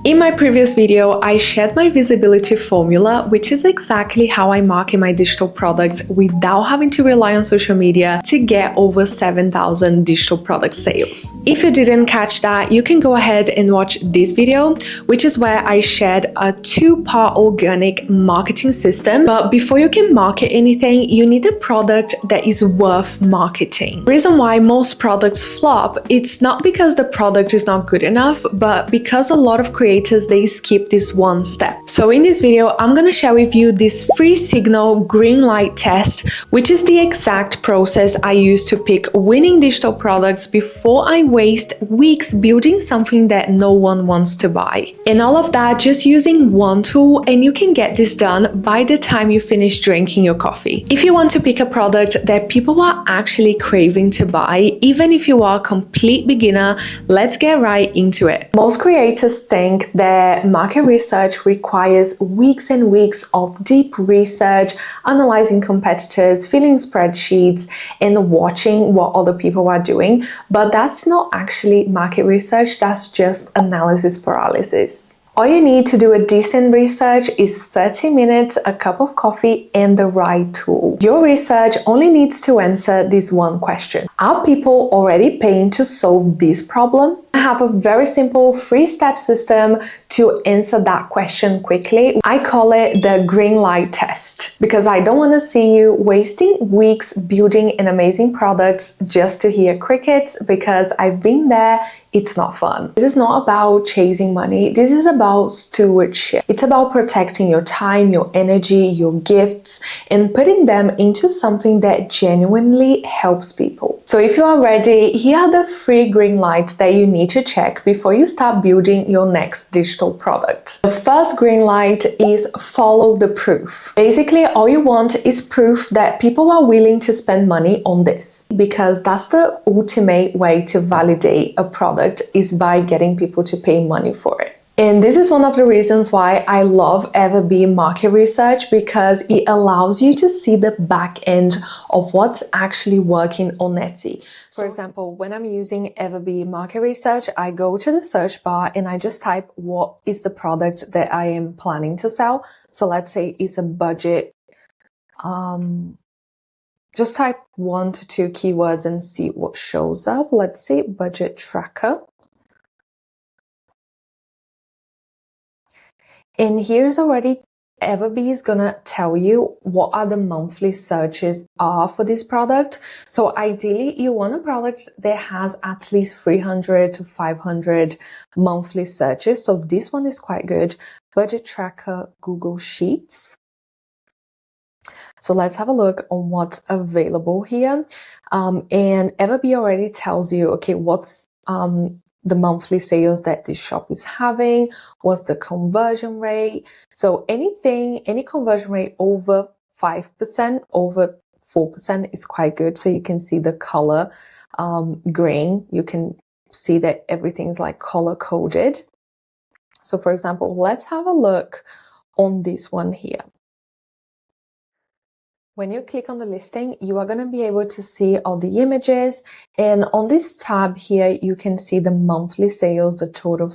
In my previous video, I shared my visibility formula, which is exactly how I market my digital products without having to rely on social media to get over 7,000 digital product sales. If you didn't catch that, you can go ahead and watch this video, which is where I shared a two-part organic marketing system. But before you can market anything, you need a product that is worth marketing. The reason why most products flop, it's not because the product is not good enough, but because a lot of creators they skip this one step. So in this video, I'm going to share with you this free signal Greenlight Test, which is the exact process I use to pick winning digital products before I waste weeks building something that no one wants to buy. And all of that just using one tool, and you can get this done by the time you finish drinking your coffee. If you want to pick a product that people are actually craving to buy, even if you are a complete beginner, let's get right into it. Most creators think that market research requires weeks and weeks of deep research, analyzing competitors, filling spreadsheets, and watching what other people are doing. But that's not actually market research, that's just analysis paralysis. All you need to do a decent research is 30 minutes, a cup of coffee, and the right tool. Your research only needs to answer this one question. Are people already paying to solve this problem? I have a very simple 3-step system to answer that question quickly. I call it the Greenlight Test because I don't want to see you wasting weeks building an amazing product just to hear crickets, because I've been there. It's not fun. This is not about chasing money. This is about stewardship. It's about protecting your time, your energy, your gifts, and putting them into something that genuinely helps people. So if you are ready, here are the 3 green lights that you need to check before you start building your next digital product. The first green light is follow the proof. Basically, all you want is proof that people are willing to spend money on this, because that's the ultimate way to validate a product, is by getting people to pay money for it. And this is one of the reasons why I love Everbee market research, because it allows you to see the back end of what's actually working on Etsy. For example, when I'm using Everbee market research, I go to the search bar and I just type what is the product that I am planning to sell. So let's say it's a budget. Just type 1 to 2 keywords and see what shows up. Let's say budget tracker. And here's already Everbee is gonna tell you what are the monthly searches are for this product. So ideally, you want a product that has at least 300 to 500 monthly searches. So this one is quite good. Budget tracker, Google Sheets. So let's have a look on what's available here. And Everbee already tells you, okay, what's the monthly sales that this shop is having, what's the conversion rate. So any conversion rate over 5%, over 4% is quite good. So you can see the color green. You can see that everything's like color coded. So for example, let's have a look on this one here. When you click on the listing, you are going to be able to see all the images, and on this tab here, you can see the monthly sales, the total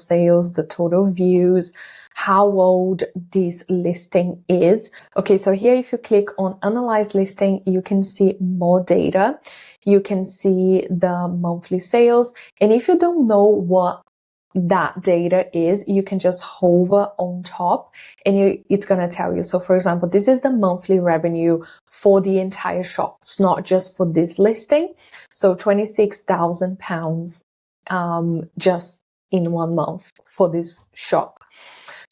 views, how old this listing is. Okay, so here if you click on Analyze Listing, you can see more data. You can see the monthly sales, and if you don't know what that data is, you can just hover on top and it's going to tell you. So for example, this is the monthly revenue for the entire shop. It's not just for this listing. So £26,000 just in 1 month for this shop.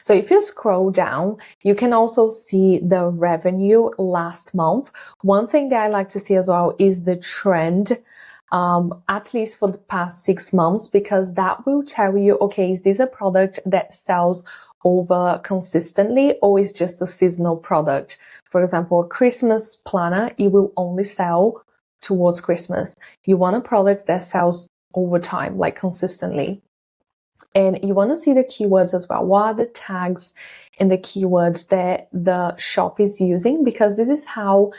So if you scroll down, you can also see the revenue last month. One thing that I like to see as well is the trend, at least for the past 6 months, because that will tell you, okay, is this a product that sells over consistently, or is just a seasonal product? For example, a Christmas planner, it will only sell towards Christmas. You want a product that sells over time, like consistently. And you want to see the keywords as well. What are the tags and the keywords that the shop is using? Because this is how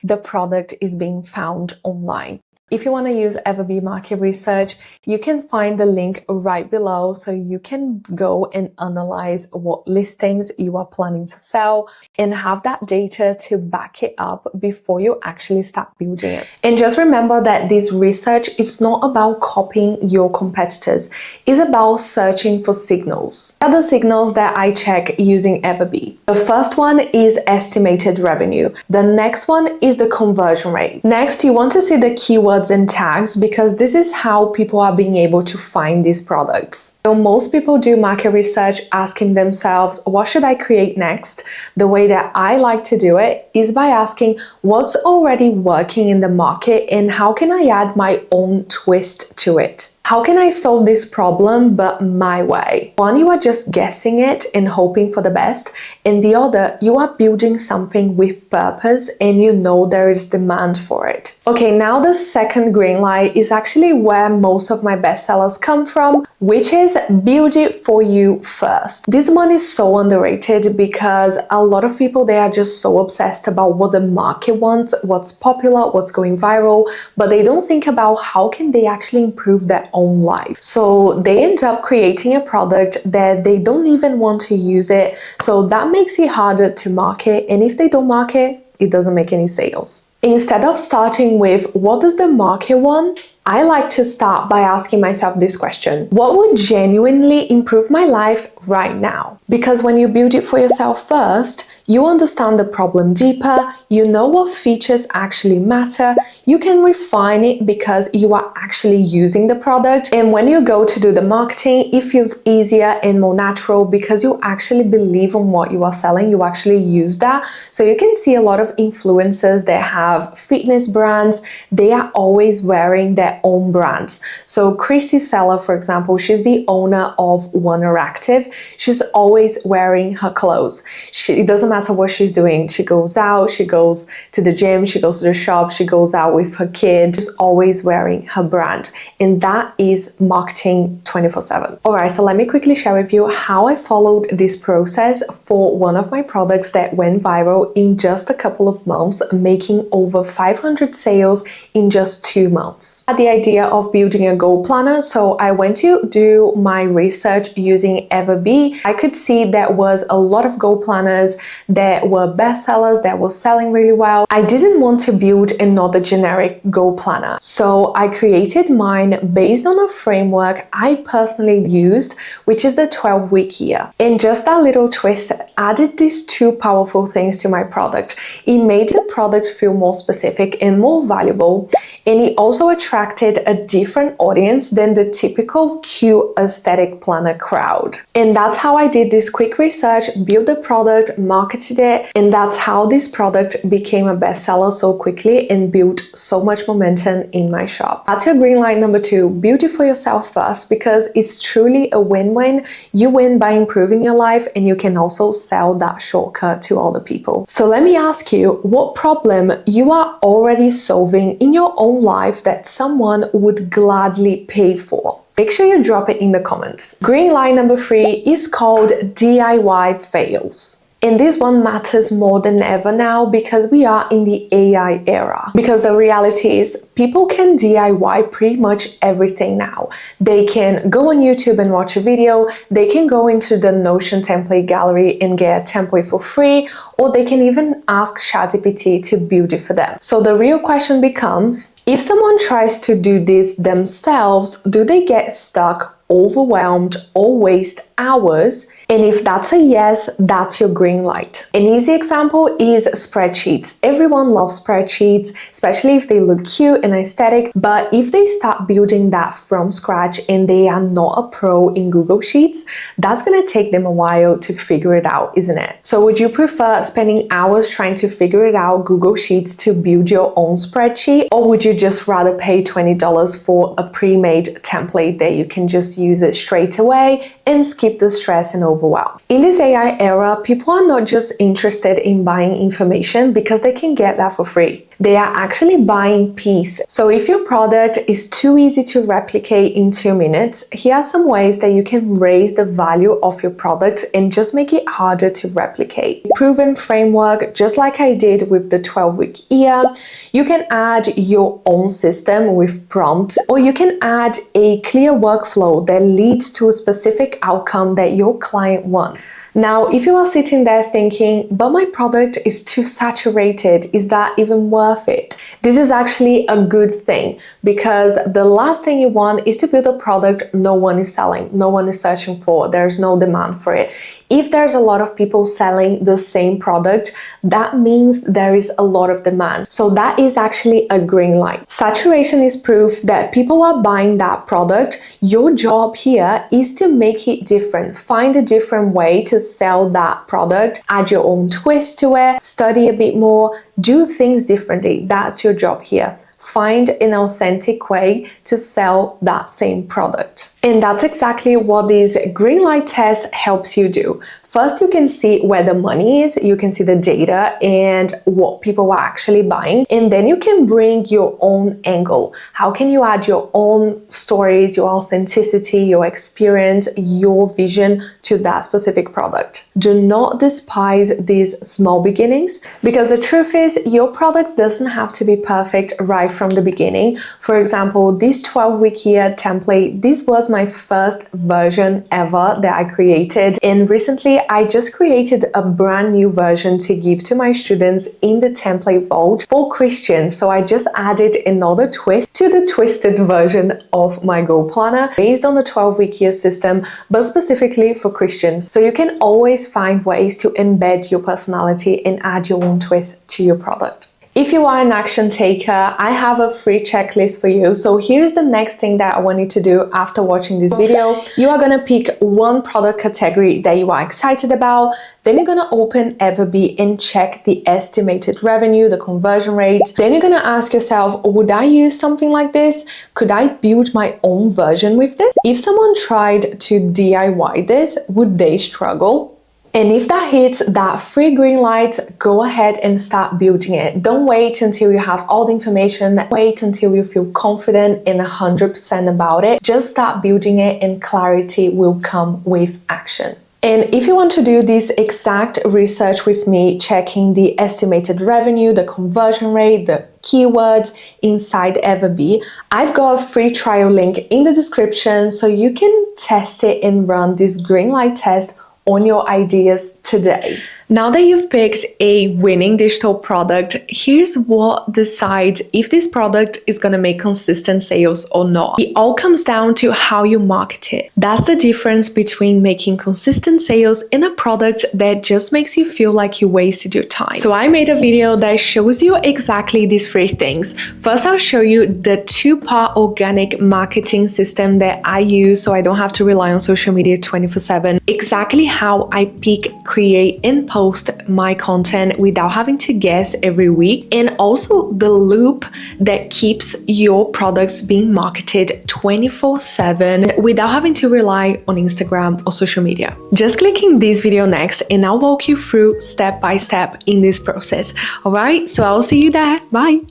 the product is being found online. If you want to use Everbee market research, you can find the link right below so you can go and analyze what listings you are planning to sell and have that data to back it up before you actually start building it. And just remember that this research is not about copying your competitors. It's about searching for signals. Other signals that I check using Everbee. The first one is estimated revenue. The next one is the conversion rate. Next, you want to see the keywords and tags because this is how people are being able to find these products. So most people do market research asking themselves, what should I create next? The way that I like to do it is by asking what's already working in the market and how can I add my own twist to it? How can I solve this problem but my way? One, you are just guessing it and hoping for the best, and the other, you are building something with purpose and you know there is demand for it. Okay, now the second green light is actually where most of my bestsellers come from, which is build it for you first. This one is so underrated because a lot of people, they are just so obsessed about what the market wants, what's popular, what's going viral, but they don't think about how can they actually improve their own life. So they end up creating a product that they don't even want to use it. So that makes it harder to market. And if they don't market, it doesn't make any sales. Instead of starting with what does the market want, I like to start by asking myself this question: what would genuinely improve my life right now? Because when you build it for yourself first, you understand the problem deeper, you know what features actually matter, you can refine it because you are actually using the product. And when you go to do the marketing, it feels easier and more natural because you actually believe in what you are selling, you actually use that. So you can see a lot of influencers that have fitness brands, they are always wearing their own brands. So Chrissy Seller, for example, she's the owner of Warner Active. She's always wearing her clothes. It doesn't matter what she's doing. She goes out, she goes to the gym, she goes to the shop, she goes out with her kid. She's always wearing her brand. And that is marketing 24/7. All right, so let me quickly share with you how I followed this process for one of my products that went viral in just a couple of months, making over 500 sales in just 2 months. I had the idea of building a goal planner, so I went to do my research using Everbee. I could see there was a lot of goal planners that were bestsellers, that were selling really well. I didn't want to build another generic goal planner, so I created mine based on a framework I personally used, which is the 12-week year. And just that little twist added these two powerful things to my product. It made the product feel more specific and more valuable, and it also attracted a different audience than the typical cute aesthetic planner crowd. And that's how I did this quick research, built the product, marketed it, and that's how this product became a bestseller so quickly and built so much momentum in my shop. That's your green light number 2. Build it for yourself first because it's truly a win-win. You win by improving your life and you can also sell that shortcut to other people. So let me ask you, what problem you are already solving in your own life that someone would gladly pay for? Make sure you drop it in the comments. Green light number 3 is called DIY fails. And this one matters more than ever now because we are in the AI era. Because the reality is people can DIY pretty much everything now. They can go on YouTube and watch a video, they can go into the Notion template gallery and get a template for free, or they can even ask ChatGPT to build it for them. So the real question becomes, if someone tries to do this themselves, do they get stuck, overwhelmed, or waste hours? And if that's a yes, that's your green light. An easy example is spreadsheets. Everyone loves spreadsheets, especially if they look cute and aesthetic, but if they start building that from scratch and they are not a pro in Google Sheets, that's gonna take them a while to figure it out, isn't it? So would you prefer spending hours trying to figure it out Google Sheets to build your own spreadsheet, or would you just rather pay $20 for a pre-made template that you can just use it straight away and skip skip the stress and overwhelm. In this AI era, people are not just interested in buying information because they can get that for free. They are actually buying peace. So if your product is too easy to replicate in 2 minutes, here are some ways that you can raise the value of your product and just make it harder to replicate. Proven framework, just like I did with the 12-week year. You can add your own system with prompts, or you can add a clear workflow that leads to a specific outcome that your client wants. Now, if you are sitting there thinking, but my product is too saturated, is that even worth it? This is actually a good thing, because the last thing you want is to build a product no one is selling, no one is searching for, there's no demand for it. If there's a lot of people selling the same product, that means there is a lot of demand. So that is actually a green light. Saturation is proof that people are buying that product. Your job here is to make it different. Find a different way to sell that product, add your own twist to it, study a bit more, do things differently. That's your job here. Find an authentic way to sell that same product. And that's exactly what this Greenlight Test helps you do. First, you can see where the money is, you can see the data and what people are actually buying, and then you can bring your own angle. How can you add your own stories, your authenticity, your experience, your vision to that specific product? Do not despise these small beginnings, because the truth is your product doesn't have to be perfect right from the beginning. For example, this 12-week year template, this was my first version ever that I created, and recently I just created a brand new version to give to my students in the template vault for Christians. So I just added another twist to the twisted version of my goal planner based on the 12-week year system, but specifically for Christians. So you can always find ways to embed your personality and add your own twist to your product. If you are an action taker, I have a free checklist for you. So here's the next thing that I want you to do after watching this video. You are gonna pick one product category that you are excited about. Then you're gonna open Everbee and check the estimated revenue, the conversion rate. Then you're gonna ask yourself, would I use something like this? Could I build my own version with this? If someone tried to DIY this, would they struggle? And if that hits that free green light, go ahead and start building it. Don't wait until you have all the information. Wait until you feel confident and 100% about it. Just start building it, and clarity will come with action. And if you want to do this exact research with me, checking the estimated revenue, the conversion rate, the keywords inside Everbee, I've got a free trial link in the description so you can test it and run this Greenlight test on your ideas today. Now that you've picked a winning digital product, here's what decides if this product is going to make consistent sales or not. It all comes down to how you market it. That's the difference between making consistent sales and a product that just makes you feel like you wasted your time. So I made a video that shows you exactly these 3 things. First, I'll show you the 2-part organic marketing system that I use so I don't have to rely on social media 24/7. Exactly how I pick, create, and post my content without having to guess every week, and also the loop that keeps your products being marketed 24/7 without having to rely on Instagram or social media. Just click in this video next and I'll walk you through step by step in this process. Alright, so I'll see you there. Bye!